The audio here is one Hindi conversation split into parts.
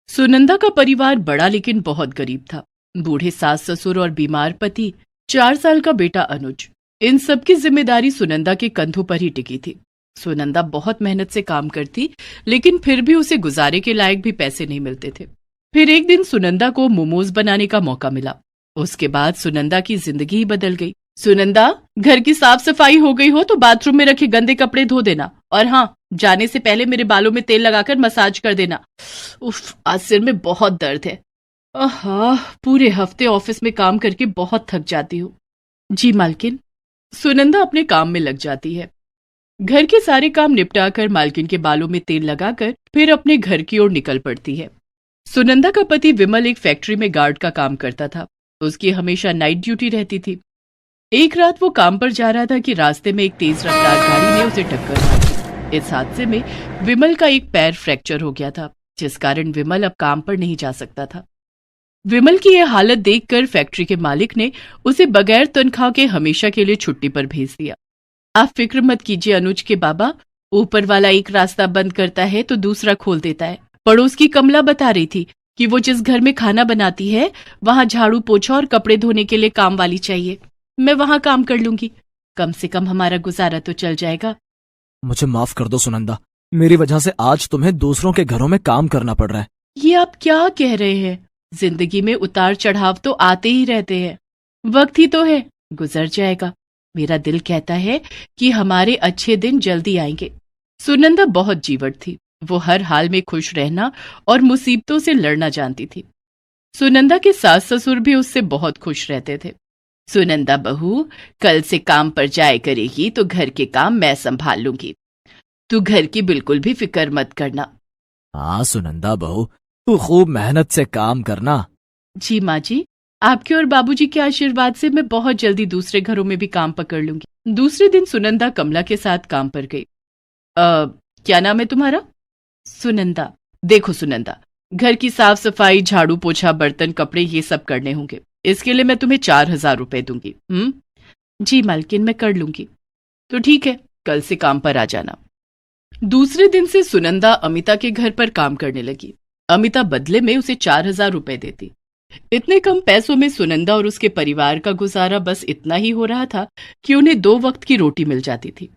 सुनंदा का परिवार बड़ा लेकिन बहुत गरीब था। बूढ़े सास ससुर और बीमार पति, 4 साल का बेटा अनुज, इन सब की जिम्मेदारी सुनंदा के कंधों पर ही टिकी थी। सुनंदा बहुत मेहनत से काम करती, लेकिन फिर भी उसे गुजारे के लायक भी पैसे नहीं मिलते थे। फिर एक दिन सुनंदा को मोमोज बनाने का मौका मिला। उसके बाद सुनंदा की जिंदगी ही बदल गई। सुनंदा, घर की साफ सफाई हो गई हो तो बाथरूम में रखे गंदे कपड़े धो देना, और हाँ, जाने से पहले मेरे बालों में तेल लगाकर मसाज कर देना। उफ, आज सिर में बहुत दर्द है। आहा, पूरे हफ्ते ऑफिस में काम करके बहुत थक जाती हूँ। जी मालकिन। सुनंदा अपने काम में लग जाती है। घर के सारे काम निपटाकर मालकिन के बालों में तेल लगाकर फिर अपने घर की ओर निकल पड़ती है। सुनंदा का पति विमल एक फैक्ट्री में गार्ड का काम करता था। उसकी हमेशा नाइट ड्यूटी रहती थी। एक रात वो काम पर जा रहा था कि रास्ते में एक तेज रफ्तार गाड़ी ने उसे टक्कर मारी। इस हादसे में विमल का एक पैर फ्रैक्चर हो गया था, जिस कारण विमल अब काम पर नहीं जा सकता था। विमल की यह हालत देखकर फैक्ट्री के मालिक ने उसे बगैर तनख्वाह के हमेशा के लिए छुट्टी पर भेज दिया। आप फिक्र मत कीजिए अनुज के बाबा, ऊपर वाला एक रास्ता बंद करता है तो दूसरा खोल देता है। पड़ोस की कमला बता रही थी कि वो जिस घर में खाना बनाती है वहां झाड़ू पोछा और कपड़े धोने के लिए काम वाली चाहिए। मैं वहां काम कर लूंगी, कम से कम हमारा गुजारा तो चल जाएगा। मुझे माफ कर दो सुनंदा, मेरी वजह से आज तुम्हें दूसरों के घरों में काम करना पड़ रहा है। ये आप क्या कह रहे हैं? जिंदगी में उतार चढ़ाव तो आते ही रहते हैं। वक्त ही तो है, गुजर जाएगा। मेरा दिल कहता है कि हमारे अच्छे दिन जल्दी आएंगे। सुनंदा बहुत जीवट थी। वो हर हाल में खुश रहना और मुसीबतों से लड़ना जानती थी। सुनंदा के सास ससुर भी उससे बहुत खुश रहते थे। सुनंदा बहू, कल से काम पर जाए करेगी तो घर के काम मैं संभाल लूंगी। तू घर की बिल्कुल भी फिक्र मत करना। हाँ सुनंदा बहू, तू खूब मेहनत से काम करना। जी माँ जी, आपके और बाबूजी के आशीर्वाद से मैं बहुत जल्दी दूसरे घरों में भी काम पकड़ लूंगी। दूसरे दिन सुनंदा कमला के साथ काम पर गई। क्या नाम है तुम्हारा? सुनंदा। देखो सुनंदा, घर की साफ सफाई, झाड़ू पोछा, बर्तन, कपड़े, ये सब करने होंगे। इसके लिए मैं तुम्हें 4,000 रुपए दूंगी। जी मालकिन, मैं कर लूंगी। तो ठीक है, कल से काम पर आ जाना। दूसरे दिन से सुनंदा अमिता के घर पर काम करने लगी। अमिता बदले में उसे 4,000 रुपए देती। इतने कम पैसों में सुनंदा और उसके परिवार का गुजारा बस इतना ही हो रहा था कि उन्हें 2 वक्त की रोटी मिल जाती थी।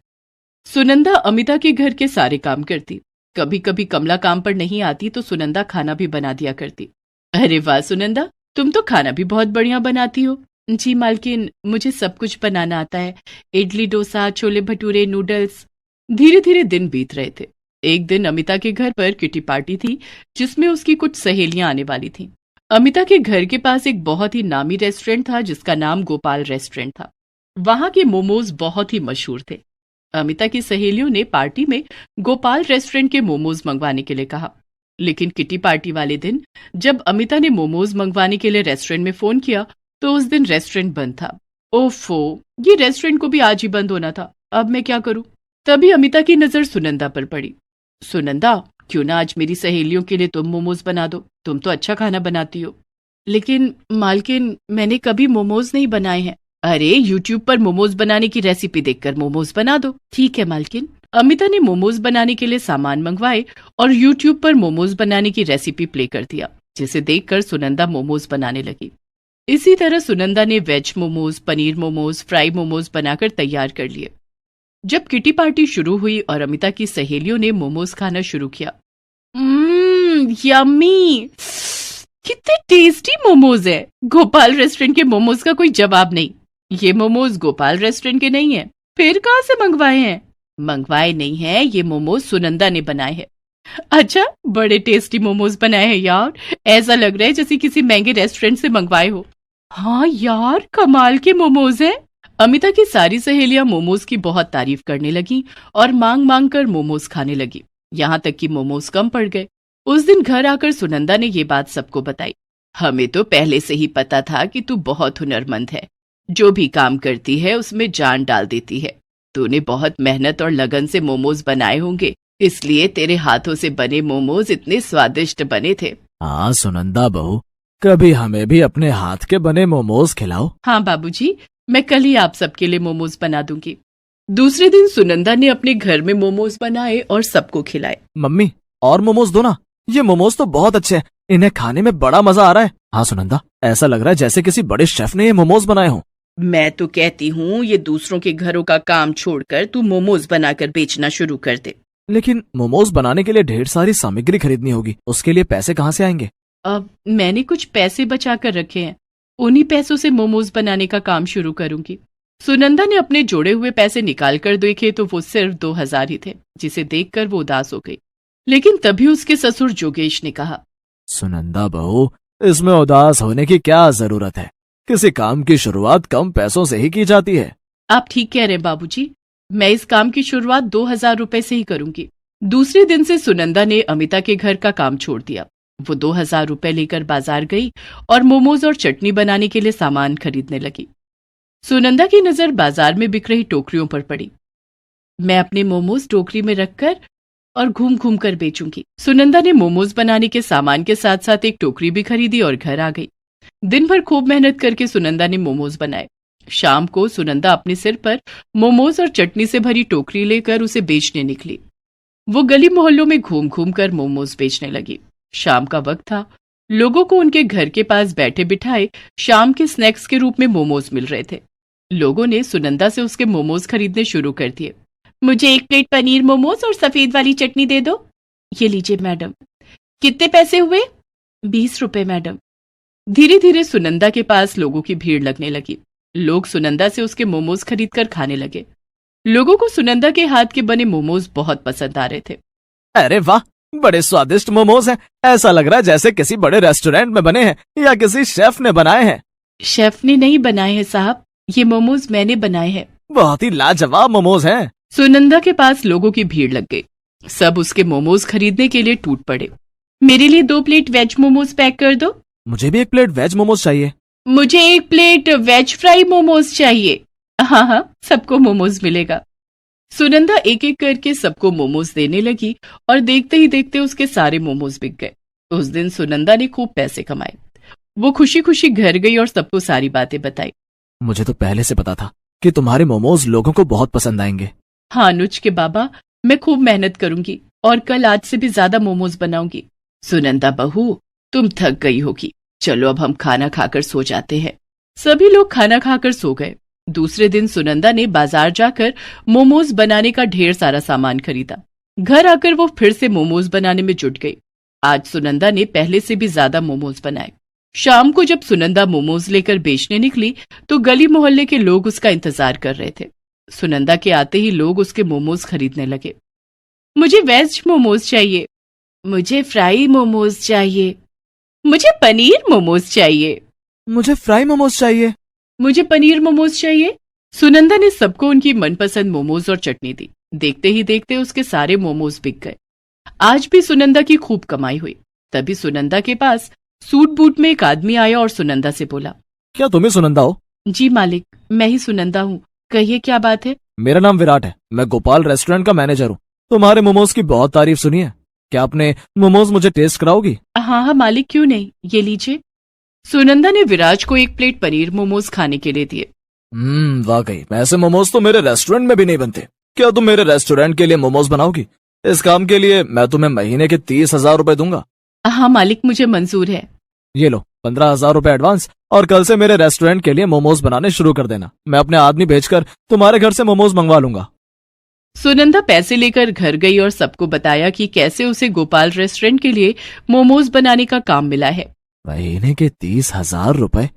सुनंदा अमिता के घर के सारे काम करती। कभी कभी कमला काम पर नहीं आती तो सुनंदा खाना भी बना दिया करती। अरे वाह सुनंदा, तुम तो खाना भी बहुत बढ़िया बनाती हो। जी मालकिन, मुझे सब कुछ बनाना आता है। इडली, डोसा, छोले भटूरे, नूडल्स। धीरे धीरे दिन बीत रहे थे। एक दिन अमिता के घर पर किटी पार्टी थी, जिसमें उसकी कुछ सहेलियां आने वाली थीं। अमिता के घर के पास एक बहुत ही नामी रेस्टोरेंट था जिसका नाम गोपाल रेस्टोरेंट था। वहां के मोमोज बहुत ही मशहूर थे। अमिता की सहेलियों ने पार्टी में गोपाल रेस्टोरेंट के मोमोज मंगवाने के लिए कहा, लेकिन किटी पार्टी वाले दिन जब अमिता ने मोमोज मंगवाने के लिए रेस्टोरेंट में फोन किया तो उस दिन रेस्टोरेंट बंद था। ओफो, ये रेस्टोरेंट को भी आज ही बंद होना था। अब मैं क्या करूं? तभी अमिता की नजर सुनंदा पर पड़ी। सुनंदा, क्यों ना आज मेरी सहेलियों के लिए तुम मोमोज बना दो, तुम तो अच्छा खाना बनाती हो। लेकिन मालकिन, मैंने कभी मोमोज नहीं बनाए हैं। अरे यूट्यूब पर मोमोज बनाने की रेसिपी देखकर मोमोज बना दो। ठीक है मालकिन। अमिता ने मोमोज बनाने के लिए सामान मंगवाए और यूट्यूब पर मोमोज बनाने की रेसिपी प्ले कर दिया, जिसे देखकर सुनंदा मोमोज बनाने लगी। इसी तरह सुनंदा ने वेज मोमोज, पनीर मोमोज, फ्राई मोमोज बनाकर तैयार कर लिए। जब किटी पार्टी शुरू हुई और अमिता की सहेलियों ने मोमोज खाना शुरू किया, यम्मी, कितने टेस्टी मोमोज है। गोपाल रेस्टोरेंट के मोमोज का कोई जवाब नहीं। ये मोमोज गोपाल रेस्टोरेंट के नहीं है, फिर कहां से मंगवाए हैं? मंगवाए नहीं है, ये मोमोज सुनंदा ने बनाए हैं। अच्छा, बड़े टेस्टी मोमोज बनाए हैं यार। ऐसा लग रहा है जैसे किसी महंगे रेस्टोरेंट से मंगवाए हो। हाँ यार, कमाल के मोमोज हैं। अमिता की सारी सहेलियां मोमोज की बहुत तारीफ करने लगी और मांग मांग कर मोमोज खाने लगी, यहाँ तक कि मोमोज कम पड़ गए। उस दिन घर आकर सुनंदा ने ये बात सबको बताई। हमें तो पहले से ही पता था कि तू बहुत हुनरमंद है, जो भी काम करती है उसमें जान डाल देती है। तूने बहुत मेहनत और लगन से मोमोज बनाए होंगे, इसलिए तेरे हाथों से बने मोमोज इतने स्वादिष्ट बने थे। हाँ सुनंदा बहू, कभी हमें भी अपने हाथ के बने मोमोज खिलाओ। हाँ बाबूजी, मैं कल ही आप सबके लिए मोमोज बना दूंगी। दूसरे दिन सुनंदा ने अपने घर में मोमोज बनाए और सबको खिलाए। मम्मी, और मोमोज दो ना, ये मोमोज तो बहुत अच्छे हैं, इन्हें खाने में बड़ा मजा आ रहा है। हाँ सुनंदा, ऐसा लग रहा है जैसे किसी बड़े शेफ ने ये मोमोज बनाए हों। मैं तो कहती हूँ ये दूसरों के घरों का काम छोड़कर तू मोमोज बनाकर बेचना शुरू कर दे। लेकिन मोमोज बनाने के लिए ढेर सारी सामग्री खरीदनी होगी, उसके लिए पैसे कहाँ से आएंगे? अब मैंने कुछ पैसे बचा कर रखे हैं, उन्हीं पैसों से मोमोज बनाने का काम शुरू करूंगी। सुनंदा ने अपने जोड़े हुए पैसे निकाल कर देखे तो वो सिर्फ 2000 ही थे, जिसे देखकर वो उदास हो गई। लेकिन तभी उसके ससुर जोगेश ने कहा, सुनंदा बहू, इसमें उदास होने की क्या जरूरत है? किसी काम की शुरुआत कम पैसों से ही की जाती है। आप ठीक कह रहे हैं बाबूजी, मैं इस काम की शुरुआत 2000 रुपए से ही करूंगी। दूसरे दिन से सुनंदा ने अमिता के घर का काम छोड़ दिया। वो 2000 रुपए लेकर बाजार गई और मोमोज और चटनी बनाने के लिए सामान खरीदने लगी। सुनंदा की नजर बाजार में बिक रही टोकरियों पर पड़ी। मैं अपने मोमोज टोकरी में रखकर और घूम घूम कर बेचूंगी। सुनंदा ने मोमोज बनाने के सामान के साथ साथ एक टोकरी भी खरीदी और घर आ गई। दिन भर खूब मेहनत करके सुनंदा ने मोमोज बनाए। शाम को सुनंदा अपने सिर पर मोमोज और चटनी से भरी टोकरी लेकर उसे बेचने निकली। वो गली मोहल्लों में घूम घूम कर मोमोज बेचने लगी। शाम का वक्त था, लोगों को उनके घर के पास बैठे बिठाए शाम के स्नैक्स के रूप में मोमोज मिल रहे थे। लोगों ने सुनंदा से उसके मोमोज खरीदने शुरू कर दिए। मुझे 1 प्लेट पनीर मोमोज और सफेद वाली चटनी दे दो। ये लीजिए मैडम। कितने पैसे हुए? 20 रुपए मैडम। धीरे धीरे सुनंदा के पास लोगों की भीड़ लगने लगी। लोग सुनंदा से उसके मोमोज खरीदकर खाने लगे। लोगों को सुनंदा के हाथ के बने मोमोज बहुत पसंद आ रहे थे। अरे वाह, बड़े स्वादिष्ट मोमोज हैं। ऐसा लग रहा है जैसे किसी बड़े रेस्टोरेंट में बने हैं या किसी शेफ ने बनाए हैं। शेफ ने नहीं बनाए हैं साहब, ये मोमोज मैंने बनाए हैं। बहुत ही लाजवाब मोमोज हैं। सुनंदा के पास लोगों की भीड़ लग गई। सब उसके मोमोज खरीदने के लिए टूट पड़े। मेरे लिए 2 प्लेट वेज मोमोज पैक कर दो। मुझे भी 1 प्लेट वेज मोमोज चाहिए। मुझे 1 प्लेट वेज फ्राई मोमोज चाहिए। हाँ हाँ, सबको मोमोज मिलेगा। सुनंदा एक एक करके सबको मोमोज देने लगी और देखते ही देखते उसके सारे मोमोज बिक गए। उस दिन सुनंदा ने खूब पैसे कमाए। वो खुशी खुशी घर गई और सबको सारी बातें बताई। मुझे तो पहले से पता था कि तुम्हारे मोमोज लोगों को बहुत पसंद आएंगे। हाँ अनुज के बाबा, मैं खूब मेहनत करूंगी और कल आज से भी ज्यादा मोमोज बनाऊंगी। सुनंदा बहू, तुम थक गई होगी, चलो अब हम खाना खाकर सो जाते हैं। सभी लोग खाना खाकर सो गए। दूसरे दिन सुनंदा ने बाजार जाकर मोमोज बनाने का ढेर सारा सामान खरीदा। घर आकर वो फिर से मोमोज बनाने में जुट गई। आज सुनंदा ने पहले से भी ज्यादा मोमोज बनाए। शाम को जब सुनंदा मोमोज लेकर बेचने निकली तो गली मोहल्ले के लोग उसका इंतजार कर रहे थे। सुनंदा के आते ही लोग उसके मोमोज खरीदने लगे। मुझे वेज मोमोज चाहिए। मुझे फ्राई मोमोज चाहिए। मुझे पनीर मोमोज चाहिए। मुझे फ्राई मोमोज चाहिए। मुझे पनीर मोमोज चाहिए। सुनंदा ने सबको उनकी मनपसंद मोमोज और चटनी दी। देखते ही देखते उसके सारे मोमोज बिक गए। आज भी सुनंदा की खूब कमाई हुई। तभी सुनंदा के पास सूट बूट में एक आदमी आया और सुनंदा से बोला, क्या तुम ही सुनंदा हो? जी मालिक, मैं ही सुनंदा हूँ, कहिए क्या बात है? मेरा नाम विराट है, मैं गोपाल रेस्टोरेंट का मैनेजर हूँ। तुम्हारे मोमोज की बहुत तारीफ सुनी है। क्या अपने मोमोज मुझे टेस्ट कराओगी? हाँ हाँ मालिक, क्यों नहीं, ये लीजिए। सुनंदा ने विराज को 1 प्लेट पनीर मोमोज खाने के लिए दिए। वाकई ऐसे मोमोज तो मेरे रेस्टोरेंट में भी नहीं बनते। क्या तुम मेरे रेस्टोरेंट के लिए मोमोज बनाओगी? इस काम के लिए मैं तुम्हें महीने के 30,000 रुपए दूंगा। हाँ मालिक, मुझे मंजूर है। ये लो 15,000 रुपए एडवांस, और कल से मेरे रेस्टोरेंट के लिए मोमोज बनाने शुरू कर देना। मैं अपने आदमी भेजकर तुम्हारे घर से मोमोज मंगवा लूंगा। सुनंदा पैसे लेकर घर गई और सबको बताया कि कैसे उसे गोपाल रेस्टोरेंट के लिए मोमोज बनाने का काम मिला है। महीने के 30,000 रुपए।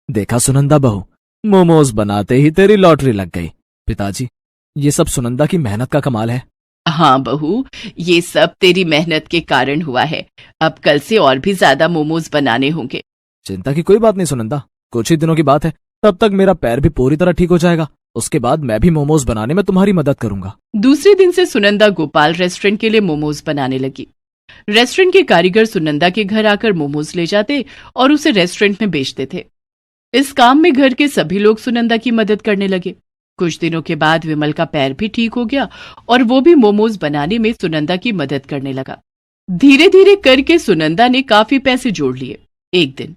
देखा सुनंदा बहू, मोमोज बनाते ही तेरी लॉटरी लग गई। पिताजी, ये सब सुनंदा की मेहनत का कमाल है। हाँ बहू, ये सब तेरी मेहनत के कारण हुआ है। अब कल से और भी ज्यादा मोमोज बनाने होंगे। चिंता की कोई बात नहीं सुनंदा, कुछ ही दिनों की बात है। तब तक मेरा पैर भी पूरी तरह ठीक हो जाएगा। उसके बाद मैं भी मोमोज बनाने में तुम्हारी मदद करूंगा। दूसरे दिन से सुनंदा गोपाल रेस्टोरेंट के लिए मोमोज बनाने लगी। रेस्टोरेंट के कारीगर सुनंदा के घर आकर मोमोज ले जाते और उसे रेस्टोरेंट में बेचते थे। इस काम में घर के सभी लोग सुनंदा की मदद करने लगे। कुछ दिनों के बाद विमल का पैर भी ठीक हो गया और वो भी मोमोज बनाने में सुनंदा की मदद करने लगा। धीरे धीरे करके सुनंदा ने काफी पैसे जोड़ लिए। एक दिन,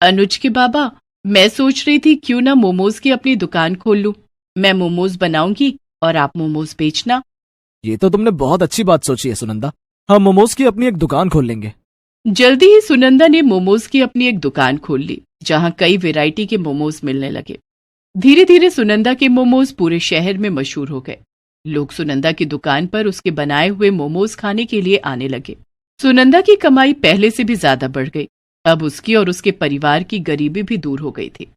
अनुज के बाबा, मैं सोच रही थी क्यों ना मोमोज की अपनी दुकान खोल लूं। मैं मोमोज बनाऊंगी और आप मोमोज बेचना। ये तो तुमने बहुत अच्छी बात सोची है सुनंदा। हम मोमोज की अपनी एक दुकान खोल लेंगे। जल्दी ही सुनंदा ने मोमोज की अपनी एक दुकान खोल ली, जहां कई वैरायटी के मोमोज मिलने लगे। धीरे धीरे सुनंदा के मोमोज पूरे शहर में मशहूर हो गए। लोग सुनंदा की दुकान पर उसके बनाए हुए मोमोज खाने के लिए आने लगे। सुनंदा की कमाई पहले से भी ज्यादा बढ़ गई। अब उसकी और उसके परिवार की गरीबी भी दूर हो गई थी।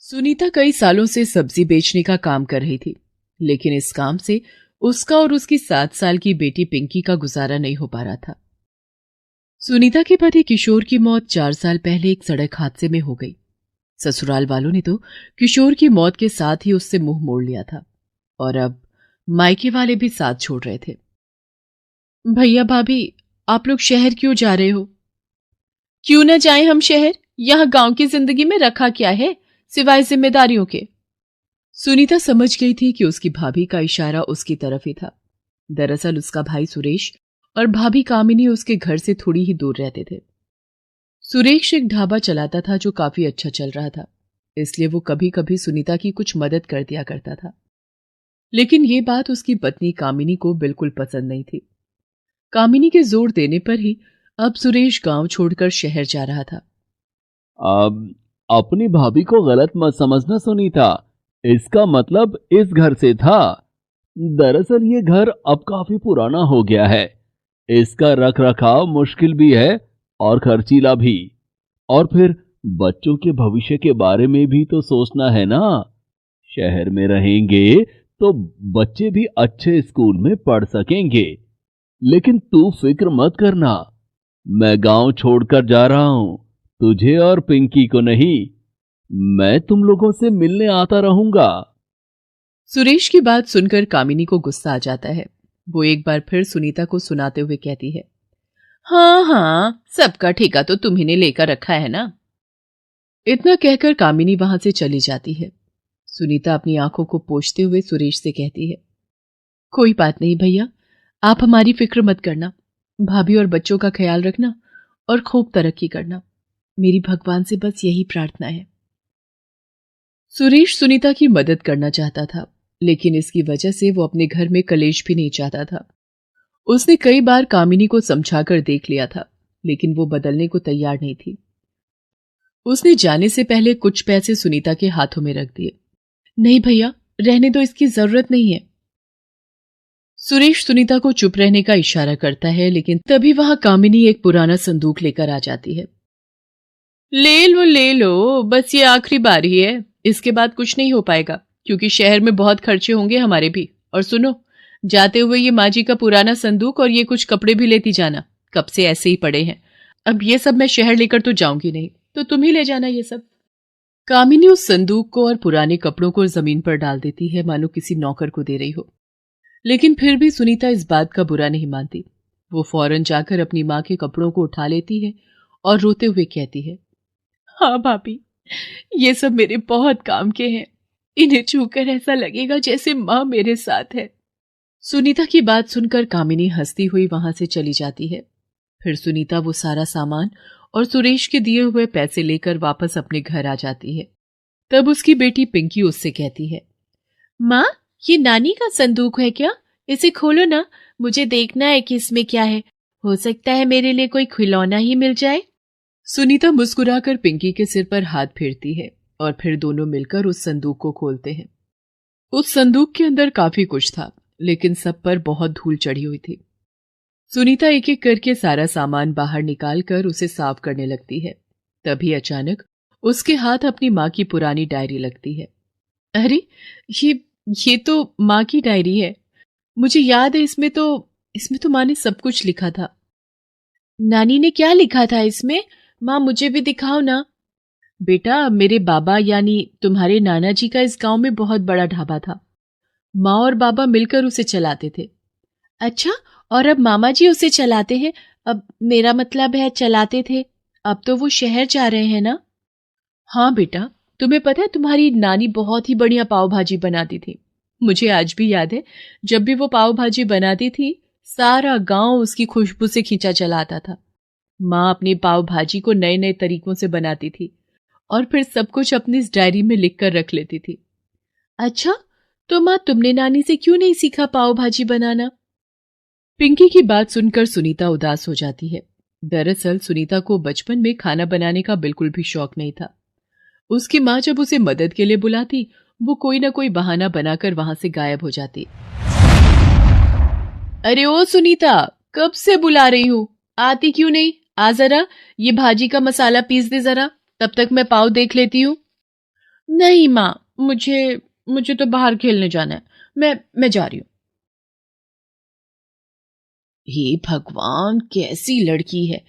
सुनीता कई सालों से सब्जी बेचने का काम कर रही थी, लेकिन इस काम से उसका और उसकी 7 साल की बेटी पिंकी का गुजारा नहीं हो पा रहा था। सुनीता के पति किशोर की मौत 4 साल पहले एक सड़क हादसे में हो गई। ससुराल वालों ने तो किशोर की मौत के साथ ही उससे मुंह मोड़ लिया था, और अब मायके वाले भी साथ छोड़ रहे थे। भैया भाभी, आप लोग शहर क्यों जा रहे हो? क्यों न जाएं हम शहर? यहां गांव की जिंदगी में रखा क्या है सिवाय जिम्मेदारियों के? सुनीता समझ गई थी कि उसकी भाभी का इशारा उसकी तरफ ही था। दरअसल उसका भाई सुरेश और भाभी कामिनी उसके घर से थोड़ी ही दूर रहते थे। सुरेश एक ढाबा चलाता था जो काफी अच्छा चल रहा था, इसलिए वो कभी कभी सुनीता की कुछ मदद कर दिया करता था। लेकिन ये बात उसकी पत्नी कामिनी को बिल्कुल पसंद नहीं थी। कामिनी के जोर देने पर ही अब सुरेश गांव छोड़कर शहर जा रहा था। अब अपनी भाभी को गलत मत समझना सुनीता, इसका मतलब इस घर से था। दरअसल ये घर अब काफी पुराना हो गया है। इसका रख रखाव मुश्किल भी है और खर्चीला भी। और फिर बच्चों के भविष्य के बारे में भी तो सोचना है ना। शहर में रहेंगे तो बच्चे भी अच्छे स्कूल में पढ़ सकेंगे। लेकिन तू फिक्र मत करना, मैं गांव छोड़कर जा रहा हूं, तुझे और पिंकी को नहीं। मैं तुम लोगों से मिलने आता रहूंगा। सुरेश की बात सुनकर कामिनी को गुस्सा आ जाता है। वो एक बार फिर सुनीता को सुनाते हुए कहती है, हाँ हाँ, सबका ठेका तो तुम्ही ने लेकर रखा है ना। इतना कहकर कामिनी वहां से चली जाती है। सुनीता अपनी आंखों को पोंछते हुए सुरेश से कहती है, कोई बात नहीं भैया, आप हमारी फिक्र मत करना। भाभी और बच्चों का ख्याल रखना और खूब तरक्की करना। मेरी भगवान से बस यही प्रार्थना है। सुरेश सुनीता की मदद करना चाहता था, लेकिन इसकी वजह से वो अपने घर में कलेश भी नहीं चाहता था। उसने कई बार कामिनी को समझाकर देख लिया था, लेकिन वो बदलने को तैयार नहीं थी। उसने जाने से पहले कुछ पैसे सुनीता के हाथों में रख दिए। नहीं भैया, रहने दो, इसकी जरूरत नहीं है। सुरेश सुनीता को चुप रहने का इशारा करता है, लेकिन तभी वहां कामिनी एक पुराना संदूक लेकर आ जाती है। ले लो, बस ये आखिरी बारी है। इसके बाद कुछ नहीं हो पाएगा, क्योंकि शहर में बहुत खर्चे होंगे हमारे भी। और सुनो, जाते हुए ये माँ जी का पुराना संदूक और ये कुछ कपड़े भी लेती जाना, कब से ऐसे ही पड़े हैं। अब ये सब मैं शहर लेकर तो जाऊंगी नहीं, तो तुम ही ले जाना ये सब। कामिनी उस संदूक को और पुराने कपड़ों को जमीन पर डाल देती है, मानो किसी नौकर को दे रही हो। लेकिन फिर भी सुनीता इस बात का बुरा नहीं मानती। वो फौरन जाकर अपनी माँ के कपड़ों को उठा लेती है और रोते हुए कहती है, हाँ भाभी, ये सब मेरे बहुत काम के हैं। इन्हें छूकर ऐसा लगेगा जैसे माँ मेरे साथ है। सुनीता की बात सुनकर कामिनी हंसती हुई वहां से चली जाती है। फिर सुनीता वो सारा सामान और सुरेश के दिए हुए पैसे लेकर वापस अपने घर आ जाती है। तब उसकी बेटी पिंकी उससे कहती है, माँ, ये नानी का संदूक है क्या? इसे खोलो ना, मुझे देखना है कि इसमें क्या है। हो सकता है मेरे लिए कोई खिलौना ही मिल जाए। सुनीता मुस्कुराकर पिंकी के सिर पर हाथ फेरती है और फिर दोनों मिलकर उस संदूक को खोलते हैं। उस संदूक के अंदर काफी कुछ था, लेकिन सब पर बहुत धूल चढ़ी हुई थी। सुनीता एक एक करके सारा सामान बाहर निकालकर उसे साफ करने लगती है। तभी अचानक उसके हाथ अपनी माँ की पुरानी डायरी लगती है। अरे, ये तो माँ की डायरी है। मुझे याद है, इसमें तो माँ ने सब कुछ लिखा था। नानी ने क्या लिखा था इसमें? माँ, मुझे भी दिखाओ ना। बेटा, मेरे बाबा यानी तुम्हारे नाना जी का इस गांव में बहुत बड़ा ढाबा था। माँ और बाबा मिलकर उसे चलाते थे। अच्छा, और अब मामा जी उसे चलाते हैं? अब मेरा मतलब है चलाते थे। अब तो वो शहर जा रहे हैं ना? हाँ बेटा, तुम्हें पता है तुम्हारी नानी बहुत ही बढ़िया पाव भाजी बनाती थी। मुझे आज भी याद है, जब भी वो पाव भाजी बनाती थी, सारा गांव उसकी खुशबू से खींचा चला आता था। माँ अपनी पाव भाजी को नए नए तरीकों से बनाती थी और फिर सब कुछ अपनी इस डायरी में लिख कर रख लेती थी। अच्छा, तो माँ, तुमने नानी से क्यों नहीं सीखा पाव भाजी बनाना? पिंकी की बात सुनकर सुनीता उदास हो जाती है। दरअसल सुनीता को बचपन में खाना बनाने का बिल्कुल भी शौक नहीं था। उसकी माँ जब उसे मदद के लिए बुलाती, वो कोई ना कोई बहाना बनाकर वहां से गायब हो जाती। अरे ओ सुनीता, कब से बुला रही हूँ, आती क्यों नहीं? आ जरा, ये भाजी का मसाला पीस दे जरा, तब तक मैं पाव देख लेती हूँ। नहीं माँ, मुझे मुझे तो बाहर खेलने जाना है, मैं जा रही हूँ। हे भगवान, कैसी लड़की है!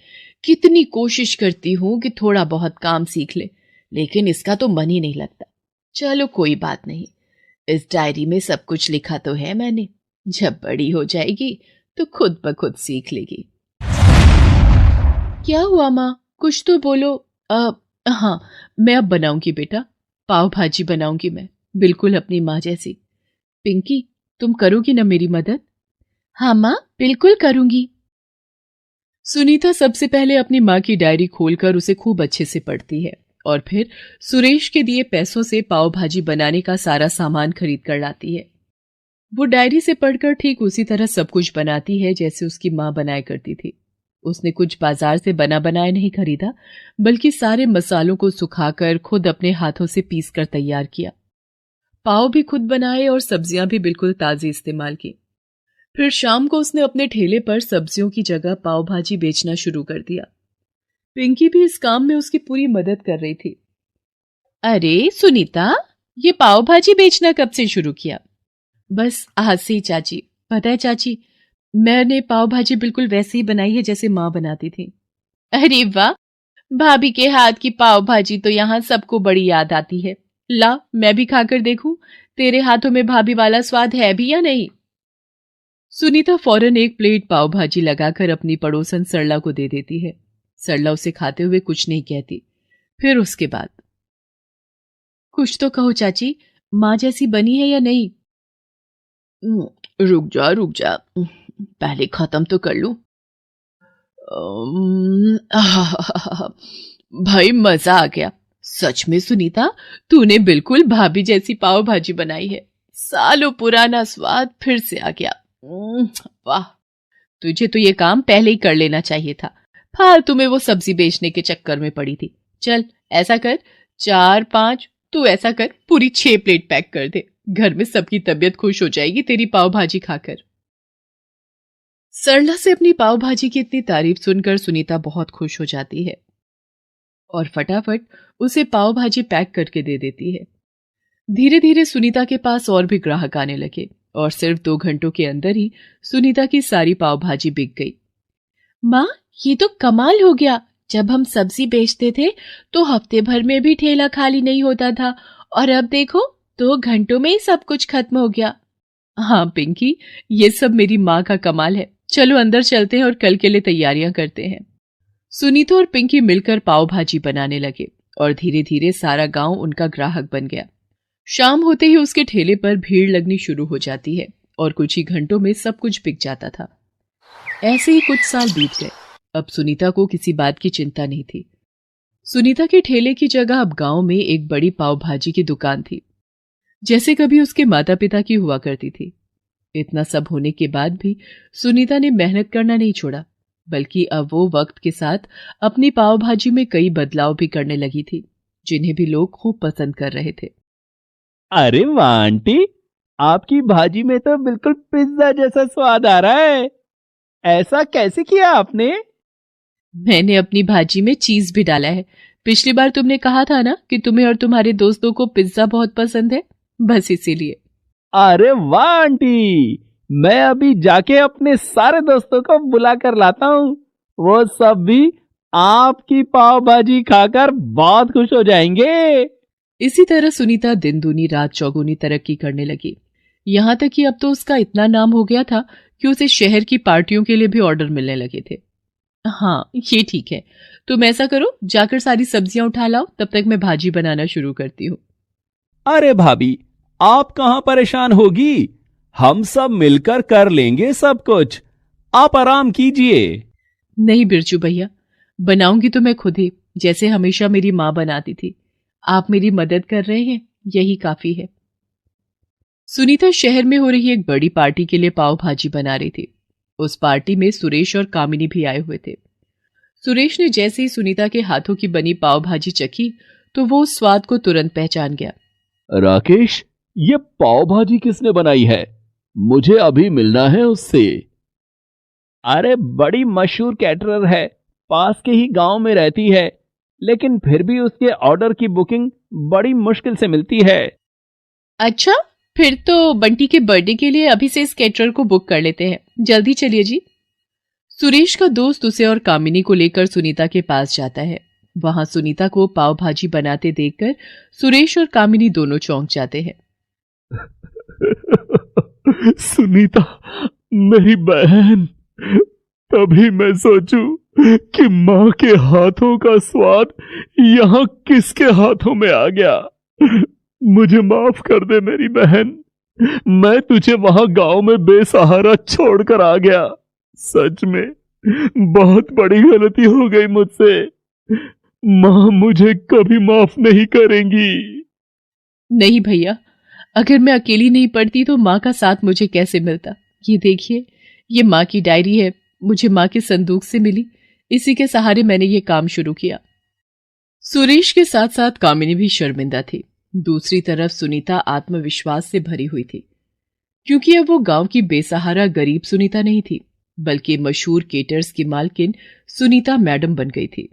कितनी कोशिश करती हूं कि थोड़ा बहुत काम सीख ले, लेकिन इसका तो मन ही नहीं लगता। चलो कोई बात नहीं, इस डायरी में सब कुछ लिखा तो है मैंने, जब बड़ी हो जाएगी तो खुद ब खुद सीख लेगी। क्या हुआ माँ, कुछ तो बोलो। हाँ, मैं अब बनाऊंगी बेटा, पाव भाजी बनाऊंगी मैं, बिल्कुल अपनी माँ जैसी। पिंकी, तुम करोगी ना मेरी मदद? हाँ माँ, बिल्कुल करूंगी। सुनीता सबसे पहले अपनी माँ की डायरी खोलकर उसे खूब अच्छे से पढ़ती है और फिर सुरेश के दिए पैसों से पाव भाजी बनाने का सारा सामान खरीद कर लाती है। वो डायरी से पढ़कर ठीक उसी तरह सब कुछ बनाती है जैसे उसकी माँ बनाया करती थी। उसने कुछ बाजार से बना बनाया नहीं खरीदा, बल्कि सारे मसालों को सुखाकर खुद अपने हाथों से पीस कर तैयार किया। पाव भी खुद बनाए और सब्जियां भी बिल्कुल ताजी इस्तेमाल की। फिर शाम को उसने अपने ठेले पर सब्जियों की जगह पाव भाजी बेचना शुरू कर दिया। पिंकी भी इस काम में उसकी पूरी मदद कर रही थी। अरे सुनीता, ये पाव भाजी बेचना कब से शुरू किया? बस आज से ही चाची। पता है चाची, मैंने पाव भाजी बिल्कुल वैसे ही बनाई है जैसे माँ बनाती थी। अरे वाह, भाभी के हाथ की पाव भाजी तो यहाँ सबको बड़ी याद आती है। ला, मैं भी खाकर देखूं, तेरे हाथों में भाभी वाला स्वाद है भी या नहीं। सुनीता फौरन एक प्लेट पाव भाजी लगाकर अपनी पड़ोसन सरला को दे देती है। सरला उसे खाते हुए कुछ नहीं कहती। फिर उसके बाद, कुछ तो कहो चाची, माँ जैसी बनी है या नहीं? रुक जा रुक जा, पहले खत्म तो कर लूं। भाई मजा आ गया सच में सुनीता, तूने बिल्कुल भाभी जैसी पाव भाजी बनाई है। सालों पुराना स्वाद फिर से आ गया। वाह, तुझे तो ये काम पहले ही कर लेना चाहिए था, फालतू में वो सब्जी बेचने के चक्कर में पड़ी थी। चल ऐसा कर, 4-5, तू ऐसा कर, पूरी 6 प्लेट पैक कर दे, घर में सबकी तबीयत खुश हो जाएगी तेरी पाव भाजी खाकर। सरला से अपनी पाव भाजी की इतनी तारीफ सुनकर सुनीता बहुत खुश हो जाती है और फटाफट उसे पाव भाजी पैक करके दे देती है। धीरे धीरे सुनीता के पास और भी ग्राहक आने लगे और सिर्फ 2 घंटों के अंदर ही सुनीता की सारी पाव भाजी बिक गई। माँ, ये तो कमाल हो गया। जब हम सब्जी बेचते थे तो हफ्ते भर में भी ठेला खाली नहीं होता था, और अब देखो 2 घंटों में ही सब कुछ खत्म हो गया। हाँ पिंकी, ये सब मेरी माँ का कमाल है। चलो अंदर चलते हैं और कल के लिए तैयारियां करते हैं। सुनीता और पिंकी मिलकर पाव भाजी बनाने लगे और धीरे धीरे सारा गांव उनका ग्राहक बन गया। शाम होते ही उसके ठेले पर भीड़ लगनी शुरू हो जाती है और कुछ ही घंटों में सब कुछ बिक जाता था। ऐसे ही कुछ साल बीत गए। अब सुनीता को किसी बात की चिंता नहीं थी। सुनीता के ठेले की जगह अब गांव में एक बड़ी पाव भाजी की दुकान थी, जैसे कभी उसके माता पिता की हुआ करती थी। इतना सब होने के बाद भी सुनीता ने मेहनत करना नहीं छोड़ा, बल्कि अब वो वक्त के साथ अपनी पाव भाजी में कई बदलाव भी करने लगी थी, जिन्हें भी लोग खूब पसंद कर रहे थे। अरे वाह आंटी, आपकी भाजी में तो बिल्कुल पिज्जा जैसा स्वाद आ रहा है। ऐसा कैसे किया आपने? मैंने अपनी भाजी में चीज भी डाला है। पिछली बार तुमने कहा था ना कि तुम्हें और तुम्हारे दोस्तों को पिज्जा बहुत पसंद है, बस इसीलिए। अरे वाह आंटी, मैं अभी जाके अपने सारे दोस्तों को बुला कर लाता हूँ। वो सब भी आपकी पाव भाजी खाकर बहुत खुश हो जाएंगे। इसी तरह सुनीता दिन दूनी रात चौगुनी तरक्की करने लगी। यहां तक कि अब तो उसका इतना नाम हो गया था कि उसे शहर की पार्टियों के लिए भी ऑर्डर मिलने लगे थे। हाँ ये ठीक है, तुम ऐसा करो, जाकर सारी सब्जियां उठा लाओ, तब तक मैं भाजी बनाना शुरू करती हूँ। अरे भाभी, आप कहाँ परेशान होगी, हम सब मिलकर कर लेंगे सब कुछ, आप आराम कीजिए। नहीं बिरजू भैया, बनाऊंगी तो मैं खुद ही, जैसे हमेशा मेरी माँ बनाती थी। आप मेरी मदद कर रहे हैं, यही काफी है। सुनीता शहर में हो रही एक बड़ी पार्टी के लिए पाव भाजी बना रही थी। उस पार्टी में सुरेश और कामिनी भी आए हुए थे। सुरेश ने जैसे ही सुनीता के हाथों की बनी पाव भाजी चखी तो वो उस स्वाद को तुरंत पहचान गया। राकेश, ये पाव भाजी किसने बनाई है? मुझे अभी मिलना है उससे। अरे बड़ी मशहूर कैटरर है, पास के ही गांव में रहती है, लेकिन फिर भी उसके ऑर्डर की बुकिंग बड़ी मुश्किल से मिलती है। अच्छा, फिर तो बंटी के बर्थडे के लिए अभी से इस कैटरर को बुक कर लेते हैं। जल्दी चलिए जी। सुरेश का दोस्त उसे और कामिनी को लेकर सुनीता के पास जाता है। वहां सुनीता को पाव भाजी बनाते देखकर सुरेश और कामिनी दोनों चौंक जाते हैं। सुनीता, मेरी बहन, तभी मैं सोचूं कि माँ के हाथों का स्वाद यहाँ किसके हाथों में आ गया। मुझे माफ कर दे मेरी बहन, मैं तुझे वहां गांव में बेसहारा छोड़कर आ गया। सच में बहुत बड़ी गलती हो गई मुझसे। माँ मुझे कभी माफ नहीं करेंगी। नहीं भैया, अगर मैं अकेली नहीं पढ़ती तो माँ का साथ मुझे कैसे मिलता। ये देखिए, ये माँ की डायरी है, मुझे माँ के संदूक से मिली। इसी के सहारे मैंने ये काम शुरू किया। सुरेश के साथ साथ कामिनी भी शर्मिंदा थी। दूसरी तरफ सुनीता आत्मविश्वास से भरी हुई थी, क्योंकि अब वो गांव की बेसहारा गरीब सुनीता नहीं थी, बल्कि मशहूर केटर्स की मालकिन सुनीता मैडम बन गई थी।